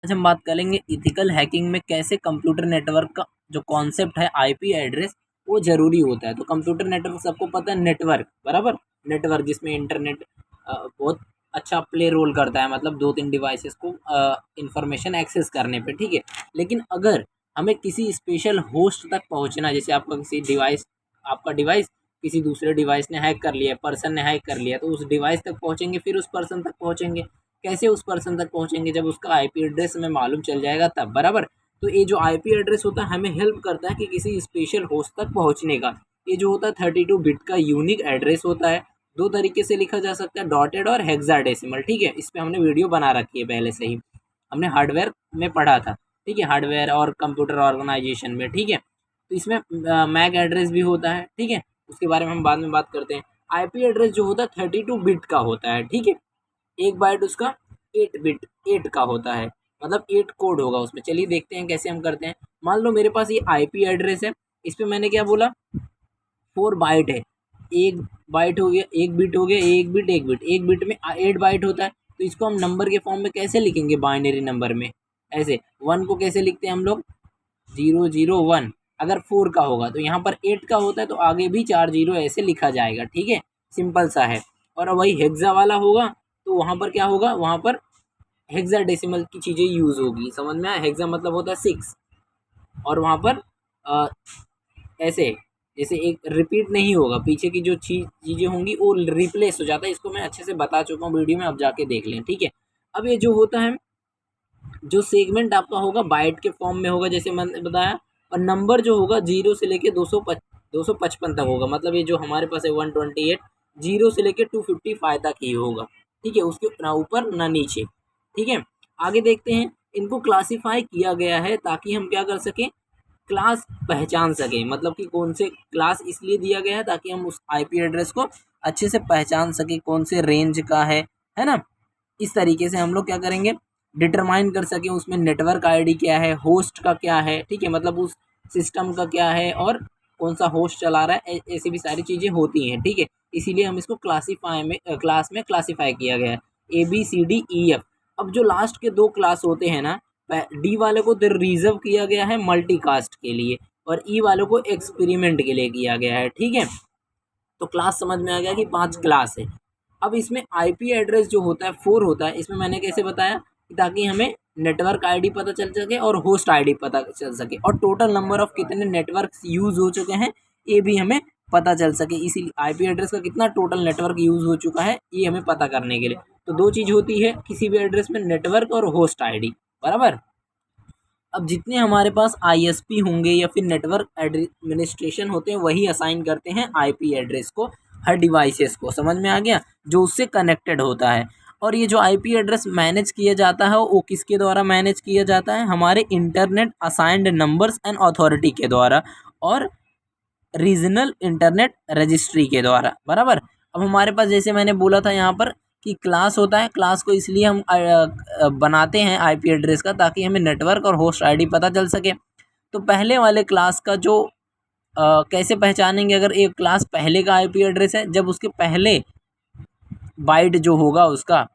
आज हम बात करेंगे इथिकल हैकिंग में कैसे कंप्यूटर नेटवर्क का जो कॉन्सेप्ट है आईपी एड्रेस वो ज़रूरी होता है। तो कंप्यूटर नेटवर्क सबको पता है, नेटवर्क बराबर, नेटवर्क जिसमें इंटरनेट बहुत अच्छा प्ले रोल करता है, मतलब 2-3 डिवाइसेस को इंफॉर्मेशन एक्सेस करने पे, ठीक है। लेकिन अगर हमें किसी स्पेशल होस्ट तक पहुंचना, जैसे आपका डिवाइस किसी दूसरे डिवाइस ने हैक कर लिया, पर्सन ने हैक कर लिया, तो उस डिवाइस तक पहुंचेंगे, फिर उस पर्सन तक पहुंचेंगे। कैसे उस पर्सन तक पहुंचेंगे? जब उसका आईपी एड्रेस हमें मालूम चल जाएगा तब, बराबर। तो ये जो आईपी एड्रेस होता है हमें हेल्प करता है कि किसी स्पेशल होस्ट तक पहुंचने का। ये जो होता है 32 बिट का यूनिक एड्रेस होता है। दो तरीके से लिखा जा सकता है, डॉटेड और हेक्साडेसिमल, ठीक है। इस पे हमने वीडियो बना रखी है पहले से ही, हमने हार्डवेयर में पढ़ा था, ठीक है, हार्डवेयर और कंप्यूटर ऑर्गेनाइजेशन में, ठीक है। तो इसमें मैक एड्रेस भी होता है, ठीक है, उसके बारे में हम बाद में बात करते हैं। आईपी एड्रेस जो होता है 32 बिट का होता है, ठीक है। एक बाइट उसका 8 का होता है, मतलब 8 कोड होगा उसमें। चलिए देखते हैं कैसे हम करते हैं। मान लो मेरे पास ये आईपी एड्रेस है, इस पे मैंने क्या बोला, 4 बाइट है। एक बाइट हो गया, एक बिट हो गया, एक बिट में 8 बाइट होता है। तो इसको हम नंबर के फॉर्म में कैसे लिखेंगे? बाइनरी नंबर में ऐसे। 1 को कैसे लिखते हैं हम लोग? 001। अगर 4 का होगा तो यहाँ पर 8 का होता है तो आगे भी 4 जीरो ऐसे लिखा जाएगा, ठीक है, सिंपल सा है। और वही हेक्सा वाला होगा तो वहाँ पर क्या होगा, वहाँ पर हेक्साडेसिमल की चीज़ें यूज़ होगी। समझ में आया? हेक्सा मतलब होता है 6, और वहाँ पर ऐसे जैसे एक रिपीट नहीं होगा, पीछे की जो चीज़ें होंगी वो रिप्लेस हो जाता है। इसको मैं अच्छे से बता चुका हूँ वीडियो में, अब जाके देख लें, ठीक है। अब ये जो होता है, जो सेगमेंट आपका होगा बाइट के फॉर्म में होगा, जैसे मैंने बताया। और नंबर जो होगा 0 से लेके 255 तक होगा, मतलब ये जो हमारे पास है 128, 0 से लेके 255 तक ही होगा, ठीक है, उसके ना ऊपर ना नीचे, ठीक है। आगे देखते हैं, इनको क्लासीफाई किया गया है ताकि हम क्या कर सकें, क्लास पहचान सकें। मतलब कि कौन से क्लास इसलिए दिया गया है ताकि हम उस आईपी एड्रेस को अच्छे से पहचान सकें, कौन से रेंज का है ना। इस तरीके से हम लोग क्या करेंगे, डिटरमाइन कर सकें उसमें नेटवर्क आईडी क्या है, होस्ट का क्या है, ठीक है, मतलब उस सिस्टम का क्या है और कौन सा होस्ट चला रहा है, ऐसी भी सारी चीज़ें होती हैं, ठीक है। इसीलिए हम इसको क्लास में क्लासीफाई किया गया है, ABCDEF। अब जो लास्ट के 2 क्लास होते हैं ना, डी वाले को रिजर्व किया गया है मल्टीकास्ट के लिए, और ई वालों को एक्सपेरिमेंट के लिए किया गया है, ठीक है। तो क्लास समझ में आ गया कि 5 क्लास है। अब इसमें आईपी एड्रेस जो होता है 4 होता है। इसमें मैंने कैसे बताया कि ताकि हमें नेटवर्क आईडी पता चल सके और होस्ट आईडी पता चल सके, और टोटल नंबर ऑफ कितने नेटवर्क यूज़ हो चुके हैं ये भी हमें पता चल सके। इसी आईपी एड्रेस का कितना टोटल नेटवर्क यूज़ हो चुका है ये हमें पता करने के लिए। तो 2 चीज़ होती है किसी भी एड्रेस में, नेटवर्क और होस्ट आईडी, बराबर। अब जितने हमारे पास आईएसपी होंगे या फिर नेटवर्क एडमिनिस्ट्रेशन होते हैं वही असाइन करते हैं आईपी एड्रेस को हर डिवाइसेस को। समझ में आ गया? जो उससे कनेक्टेड होता है। और ये जो आईपी एड्रेस मैनेज किया जाता है वो किसके द्वारा मैनेज किया जाता है? हमारे internet assigned numbers and authority के द्वारा और रीजनल इंटरनेट रजिस्ट्री के द्वारा, बराबर। अब हमारे पास जैसे मैंने बोला था यहाँ पर कि क्लास होता है, क्लास को इसलिए हम बनाते हैं आईपी एड्रेस का ताकि हमें नेटवर्क और होस्ट आईडी पता चल सके। तो पहले वाले क्लास का जो कैसे पहचानेंगे? अगर एक क्लास पहले का आईपी एड्रेस है, जब उसके पहले बाइट जो होगा उसका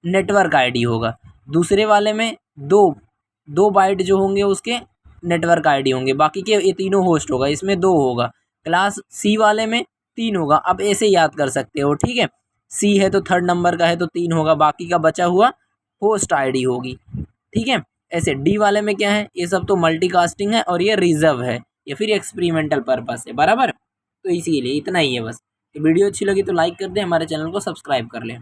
नेटवर्क आईडी होगा, दूसरे वाले में दो बाइट जो होंगे उसके नेटवर्क आईडी होंगे, बाकी के ये तीनों होस्ट होगा, इसमें 2 होगा। क्लास सी वाले में 3 होगा। अब ऐसे याद कर सकते हो, ठीक है। सी है तो 3rd नंबर का है तो 3 होगा, बाकी का बचा हुआ होस्ट आईडी होगी, ठीक है। ऐसे डी वाले में क्या है, ये सब तो मल्टीकास्टिंग है और ये रिजर्व है या फिर एक्सपेरिमेंटल पर्पस है, बराबर। तो इसीलिए इतना ही है बस। तो वीडियो अच्छी लगी तो लाइक कर दें, हमारे चैनल को सब्सक्राइब कर लें।